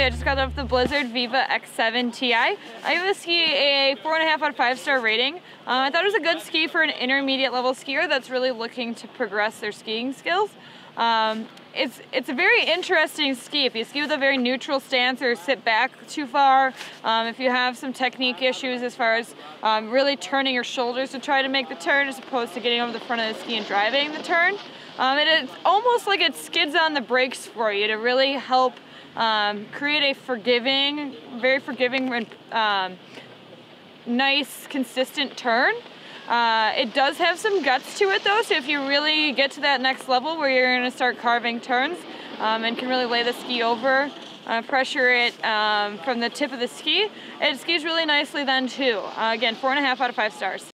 I just got off the Blizzard Viva X7 Ti. I give this ski a 4.5 out of 5 star rating. I thought it was a good ski for an intermediate level skier that's really looking to progress their skiing skills. It's a very interesting ski. If you ski with a very neutral stance or sit back too far, if you have some technique issues as far as really turning your shoulders to try to make the turn as opposed to getting over the front of the ski and driving the turn, it's almost like it skids on the brakes for you to really help create a very forgiving and nice, consistent turn. It does have some guts to it though, so if you really get to that next level where you're going to start carving turns and can really lay the ski over, pressure it from the tip of the ski, it skis really nicely then too. Again, 4.5 out of 5 stars.